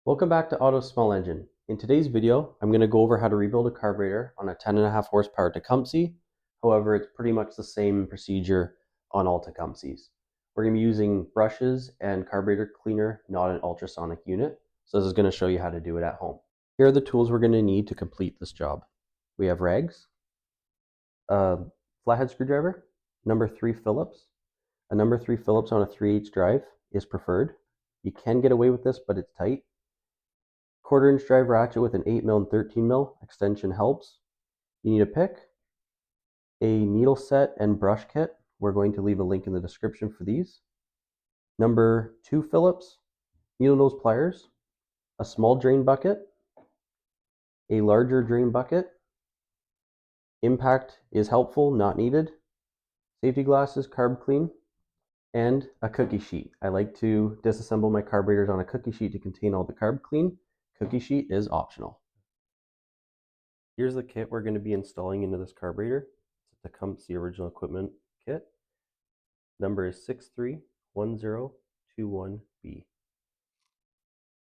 Welcome back to Auto Small Engine. In today's video, I'm going to go over how to rebuild a carburetor on a 10.5 horsepower Tecumseh. However, it's pretty much the same procedure on all Tecumsehs. We're going to be using brushes and carburetor cleaner, not an ultrasonic unit. So this is going to show you how to do it at home. Here are the tools we're going to need to complete this job. We have rags, a flathead screwdriver, number 3 Phillips. A number 3 Phillips on a 3/8 drive is preferred. You can get away with this, but it's tight. 1/4 inch drive ratchet with an 8mm and 13mm extension helps. You need a pick, a needle set and brush kit. We're going to leave a link in the description for these. Number 2 Phillips, needle nose pliers, a small drain bucket, a larger drain bucket. Impact is helpful, not needed. Safety glasses, carb clean, and a cookie sheet. I like to disassemble my carburetors on a cookie sheet to contain all the carb clean. Cookie sheet is optional. Here's the kit we're going to be installing into this carburetor. It's the Tecumseh original equipment kit. Number is 631021B.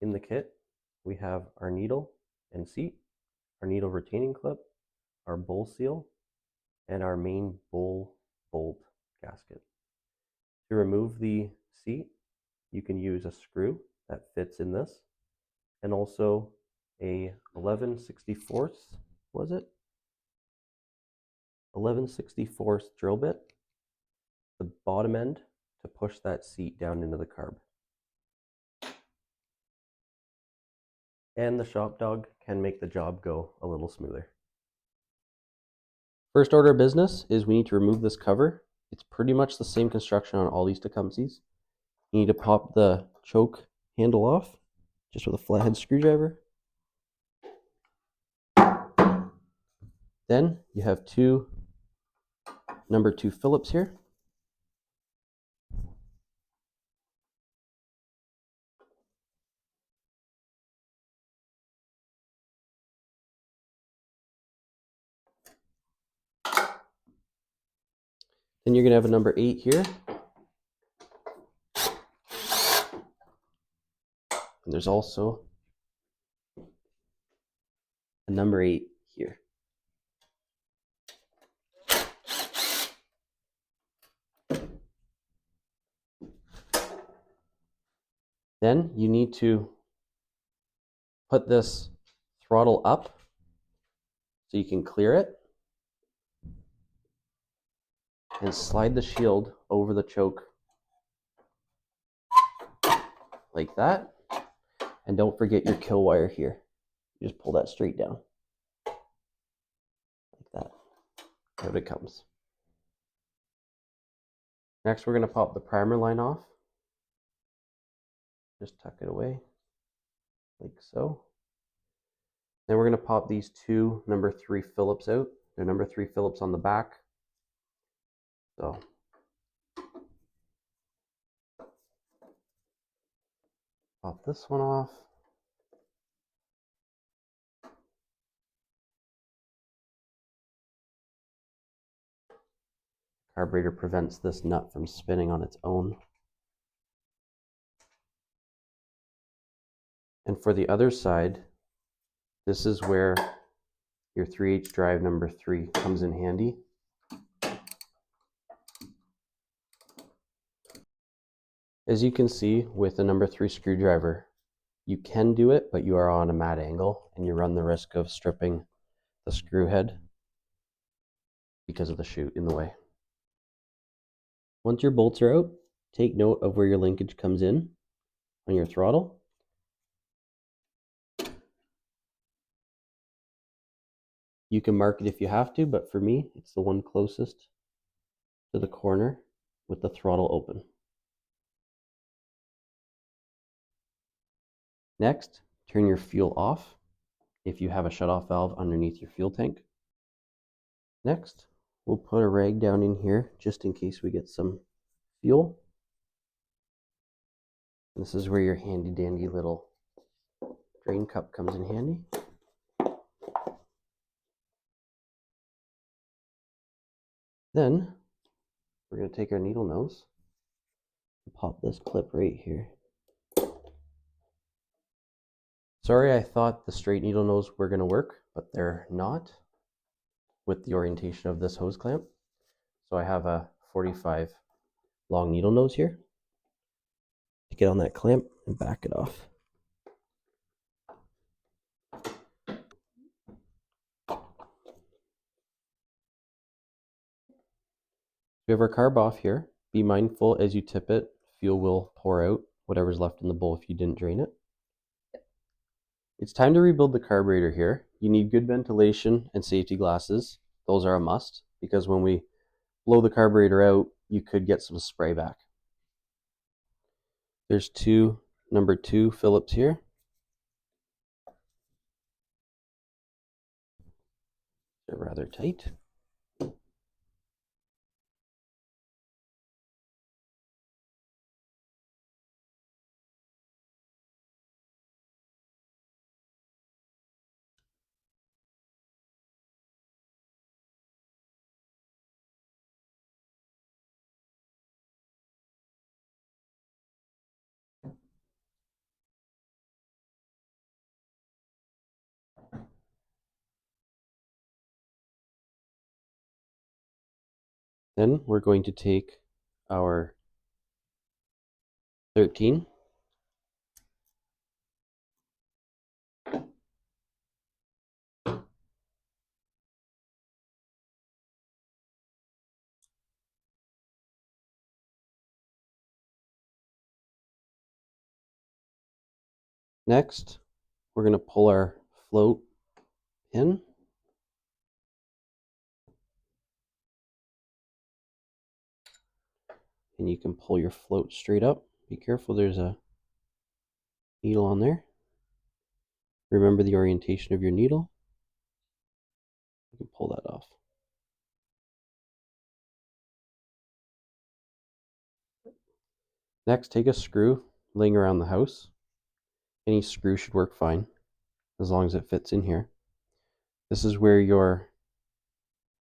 In the kit, we have our needle and seat, our needle retaining clip, our bowl seal, and our main bowl bolt gasket. To remove the seat, you can use a screw that fits in this, and also a 11/64, was it? 11/64 drill bit, the bottom end, to push that seat down into the carb. And the shop dog can make the job go a little smoother. First order of business is we need to remove this cover. It's pretty much the same construction on all these Tecumsehs. You need to pop the choke handle off just with a flathead screwdriver. Then you have two number 2 Phillips here. Then you're going to have a number 8 here. And there's also a number 8 here. Then you need to put this throttle up so you can clear it, and slide the shield over the choke like that. And don't forget your kill wire here. You just pull that straight down like that. Out it comes. Next, we're going to pop the primer line off. Just tuck it away like so. Then we're going to pop these two number 3 Phillips out. They're number 3 Phillips on the back. So pop this one off. Carburetor prevents this nut from spinning on its own. And for the other side, this is where your 3/8 drive number 3 comes in handy. As you can see with the number 3 screwdriver, you can do it, but you are on a mad angle and you run the risk of stripping the screw head because of the chute in the way. Once your bolts are out, take note of where your linkage comes in on your throttle. You can mark it if you have to, but for me, it's the one closest to the corner with the throttle open. Next, turn your fuel off if you have a shutoff valve underneath your fuel tank. Next, we'll put a rag down in here just in case we get some fuel. This is where your handy dandy little drain cup comes in handy. Then we're going to take our needle nose and pop this clip right here. Sorry, I thought the straight needle nose were going to work, but they're not with the orientation of this hose clamp. So I have a 45 long needle nose here to get on that clamp and back it off. We have our carb off here. Be mindful as you tip it, fuel will pour out whatever's left in the bowl if you didn't drain it. It's time to rebuild the carburetor here. You need good ventilation and safety glasses. Those are a must because when we blow the carburetor out, you could get some spray back. There's two number 2 Phillips here. They're rather tight. Then we're going to take our 13 next, we're going to pull our float pin and you can pull your float straight up. Be careful, there's a needle on there. Remember the orientation of your needle. You can pull that off. Next, take a screw laying around the house. Any screw should work fine as long as it fits in here. This is where your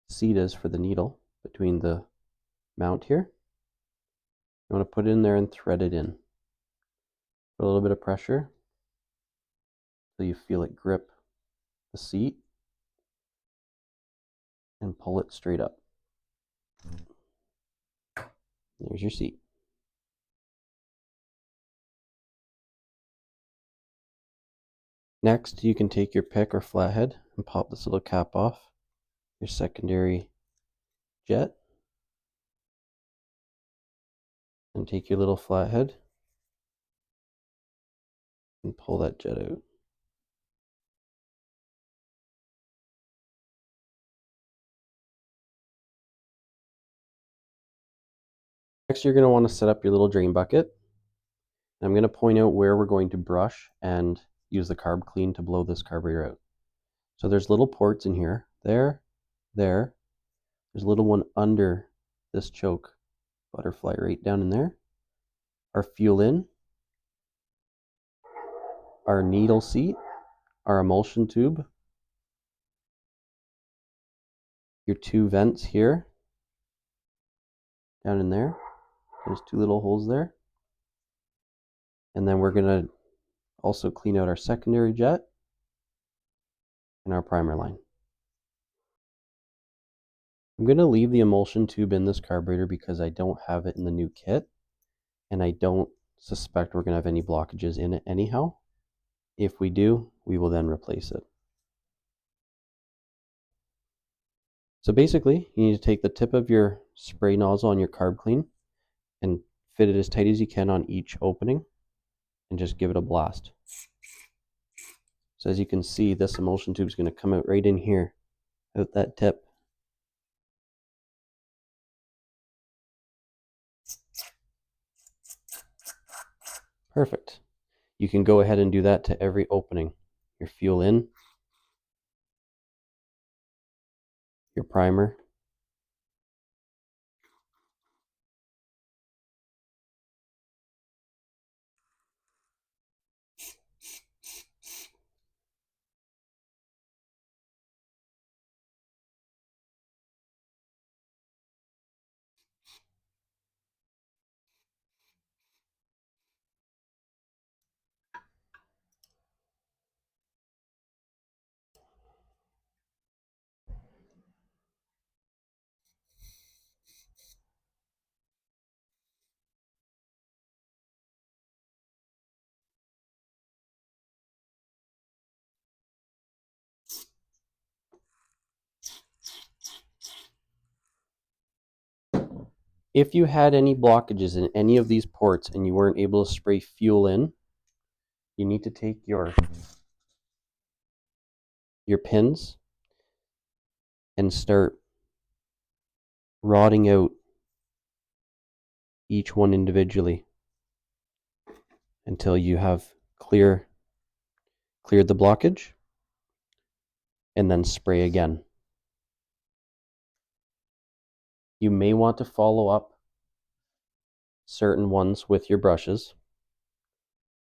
seat is for the needle between the mount here. You want to put it in there and thread it in. Put a little bit of pressure so you feel it grip the seat and pull it straight up. There's your seat. Next, you can take your pick or flathead and pop this little cap off your secondary jet, and take your little flathead and pull that jet out. Next, you're going to want to set up your little drain bucket. I'm going to point out where we're going to brush and use the carb clean to blow this carburetor out. So there's little ports in here, there. There's a little one under this choke butterfly right down in there. Our fuel in, our needle seat, our emulsion tube, your 2 vents here, down in there. There's 2 little holes there. And then we're going to also clean out our secondary jet and our primer line. I'm going to leave the emulsion tube in this carburetor because I don't have it in the new kit, and I don't suspect we're going to have any blockages in it anyhow. If we do, we will then replace it. So basically, you need to take the tip of your spray nozzle on your carb clean and fit it as tight as you can on each opening and just give it a blast. So as you can see, this emulsion tube is going to come out right in here, out that tip. Perfect. You can go ahead and do that to every opening. Your fuel in, your primer, If you had any blockages in any of these ports and you weren't able to spray fuel in, you need to take your pins and start rodding out each one individually until you have cleared the blockage, and then spray again. You may want to follow up certain ones with your brushes.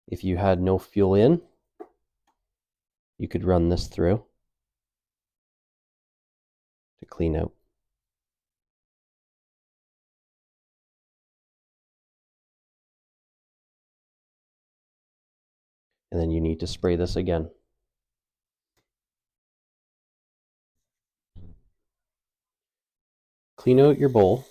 If you had no fuel in, you could run this through to clean out. And then you need to spray this again. Clean out your bowl.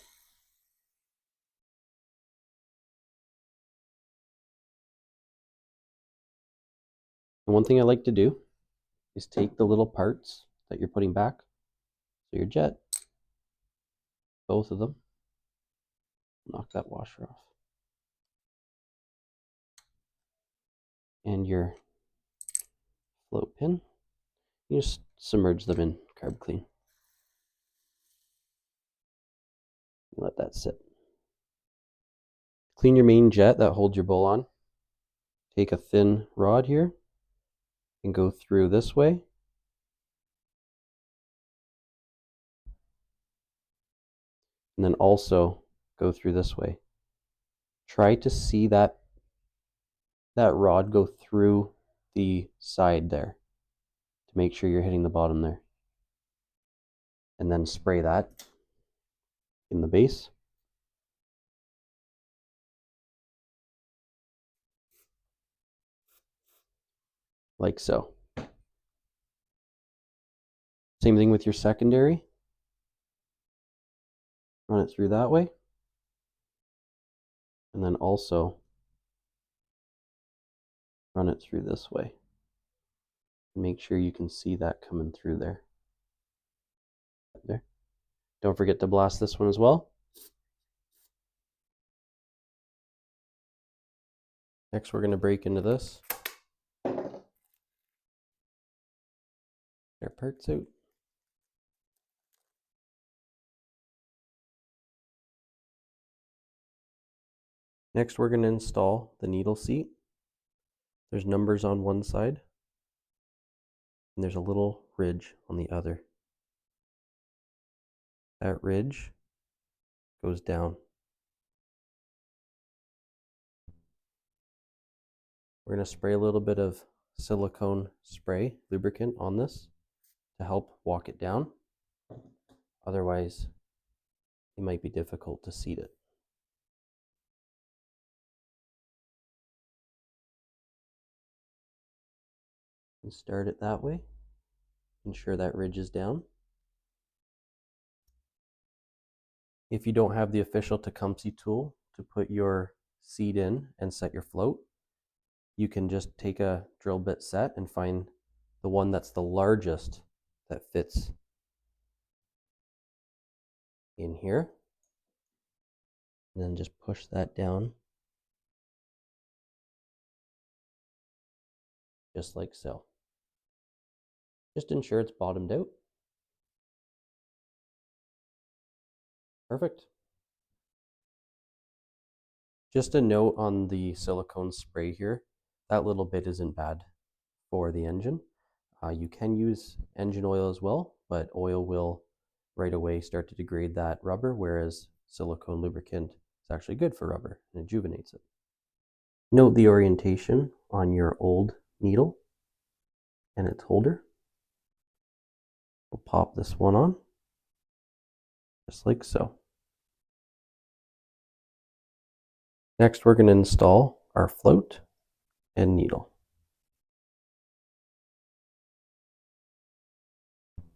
And one thing I like to do is take the little parts that you're putting back, so your jet, both of them, knock that washer off, and your float pin, you just submerge them in carb clean. You let that sit. Clean your main jet that holds your bowl on. Take a thin rod here and go through this way. And then also go through this way. Try to see that rod go through the side there to make sure you're hitting the bottom there. And then spray that in the base. Like so. Same thing with your secondary. Run it through that way. And then also run it through this way. Make sure you can see that coming through there. There. Don't forget to blast this one as well. Next, we're going to break into this. Get our parts out. Next, we're going to install the needle seat. There's numbers on one side, and there's a little ridge on the other. That ridge goes down. We're going to spray a little bit of silicone spray lubricant on this to help walk it down. Otherwise, it might be difficult to seat it. And start it that way. Ensure that ridge is down. If you don't have the official Tecumseh tool to put your seat in and set your float, you can just take a drill bit set and find the one that's the largest that fits in here. And then just push that down, just like so. Just ensure it's bottomed out. Perfect. Just a note on the silicone spray here, that little bit isn't bad for the engine. You can use engine oil as well, but oil will right away start to degrade that rubber, whereas silicone lubricant is actually good for rubber and rejuvenates it. Note the orientation on your old needle and its holder. We'll pop this one on, just like so. Next, we're going to install our float and needle.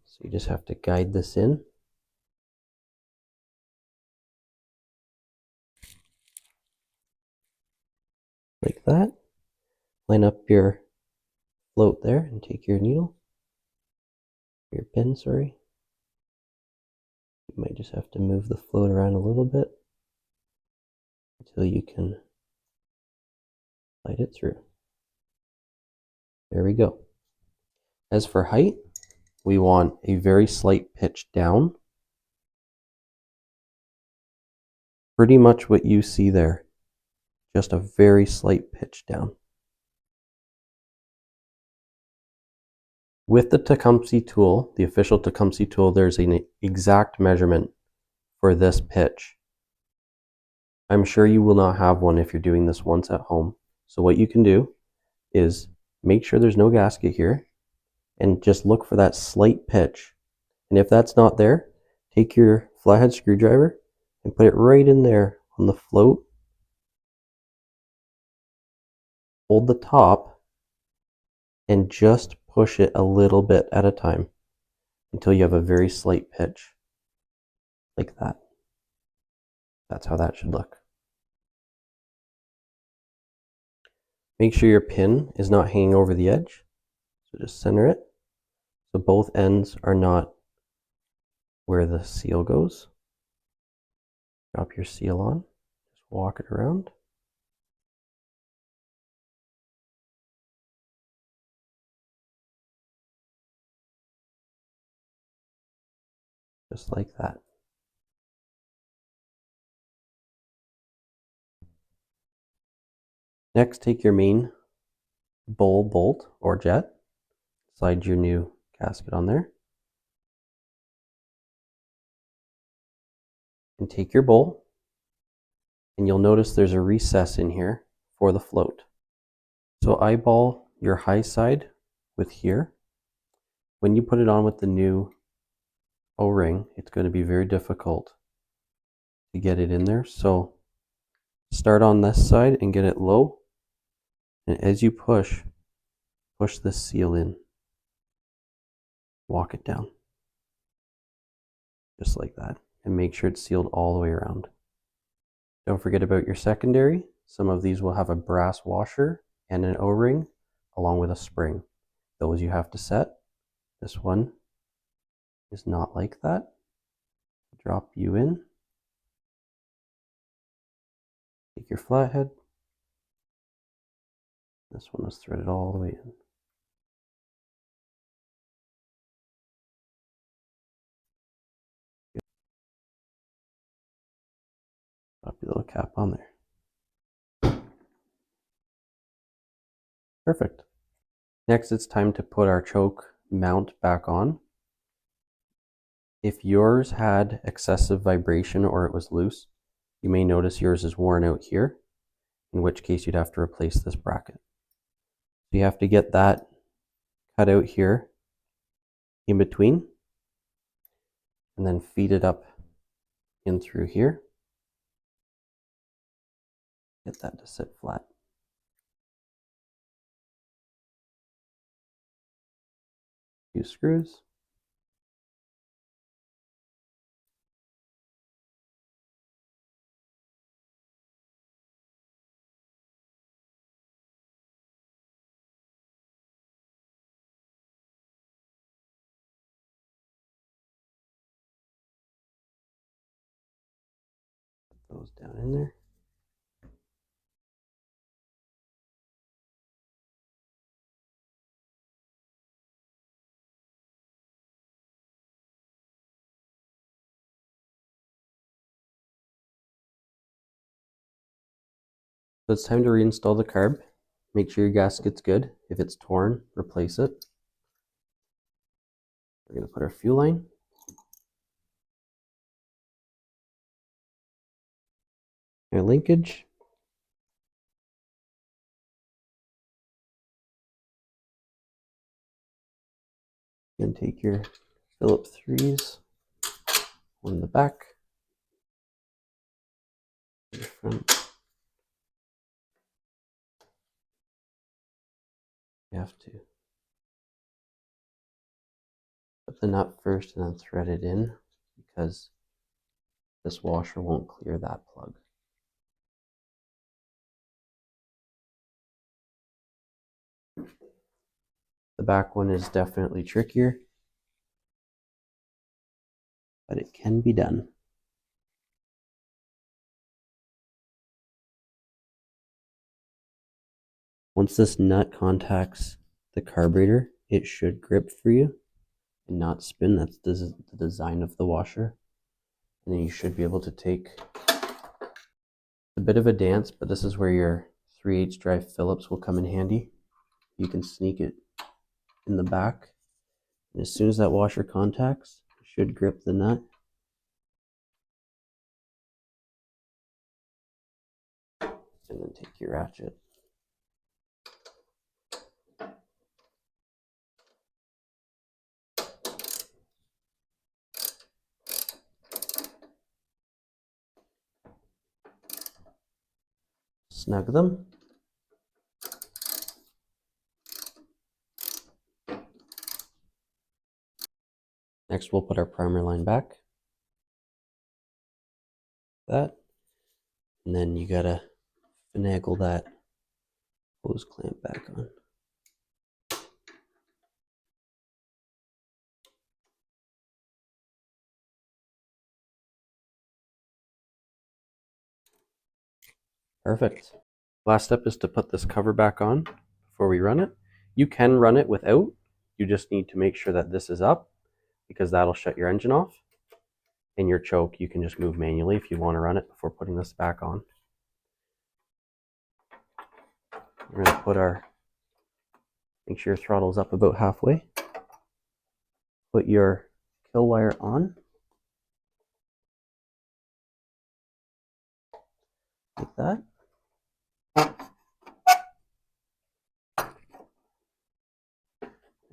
So you just have to guide this in. Like that. Line up your float there and take your needle, your pin, sorry. You might just have to move the float around a little bit. until you can slide it through. There we go. As for height, we want a very slight pitch down. Pretty much what you see there, just a very slight pitch down. With the Tecumseh tool, the official Tecumseh tool, there's an exact measurement for this pitch. I'm sure you will not have one if you're doing this once at home. So what you can do is make sure there's no gasket here and just look for that slight pitch. And if that's not there, take your flathead screwdriver and put it right in there on the float. Hold the top and just push it a little bit at a time until you have a very slight pitch, like that. That's how that should look. Make sure your pin is not hanging over the edge, so just center it so both ends are not where the seal goes. Drop your seal on, just walk it around. Just like that. Next, take your main bowl bolt or jet, slide your new gasket on there, and take your bowl, and you'll notice there's a recess in here for the float. So eyeball your high side with here. When you put it on with the new O-ring, it's going to be very difficult to get it in there. So start on this side and get it low. And as you push this seal in. Walk it down. Just like that. And make sure it's sealed all the way around. Don't forget about your secondary. Some of these will have a brass washer and an O-ring along with a spring. Those you have to set. This one is not like that. Drop you in. Take your flathead. This one is threaded all the way in. Drop your little cap on there. Perfect. Next, it's time to put our choke mount back on. If yours had excessive vibration or it was loose, you may notice yours is worn out here, in which case you'd have to replace this bracket. So you have to get that cut out here in between, and then feed it up in through here. Get that to sit flat. Few screws. Put those down in there. So it's time to reinstall the carb. Make sure your gasket's good. If it's torn, replace it. We're going to put our fuel line. Our linkage. And take your Phillips 3s on the back. The front. You have to put the nut first and then thread it in because this washer won't clear that plug. The back one is definitely trickier, but it can be done. Once this nut contacts the carburetor, it should grip for you and not spin. That's the design of the washer. And then you should be able to take a bit of a dance, but this is where your 3/8 drive Phillips will come in handy. You can sneak it in the back, and as soon as that washer contacts, it should grip the nut. And then take your ratchet. Snug them. Next, we'll put our primer line back. That. And then you gotta finagle that hose clamp back on. Perfect. Last step is to put this cover back on before we run it. You can run it without. You just need to make sure that this is up, because that'll shut your engine off. And your choke, you can just move manually if you want to run it before putting this back on. We're going to put make sure your throttle's up about halfway. Put your kill wire on. Like that.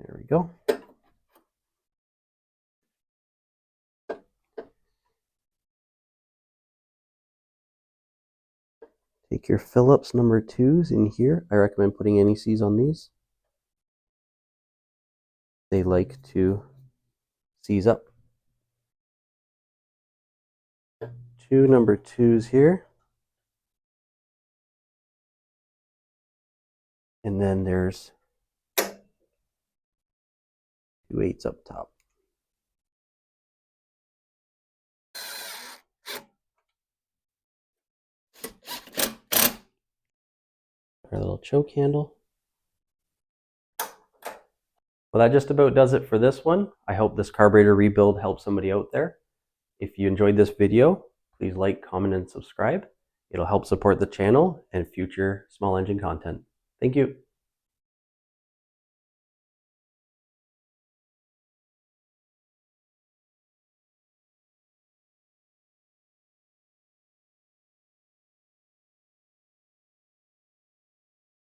There we go. Take your Phillips number 2s in here. I recommend putting NECs on these. They like to seize up. 2 number 2s here. And then there's 2/8 up top. Our little choke handle. Well, that just about does it for this one. I hope this carburetor rebuild helps somebody out there. If you enjoyed this video, please like, comment, and subscribe. It'll help support the channel and future small engine content. Thank you.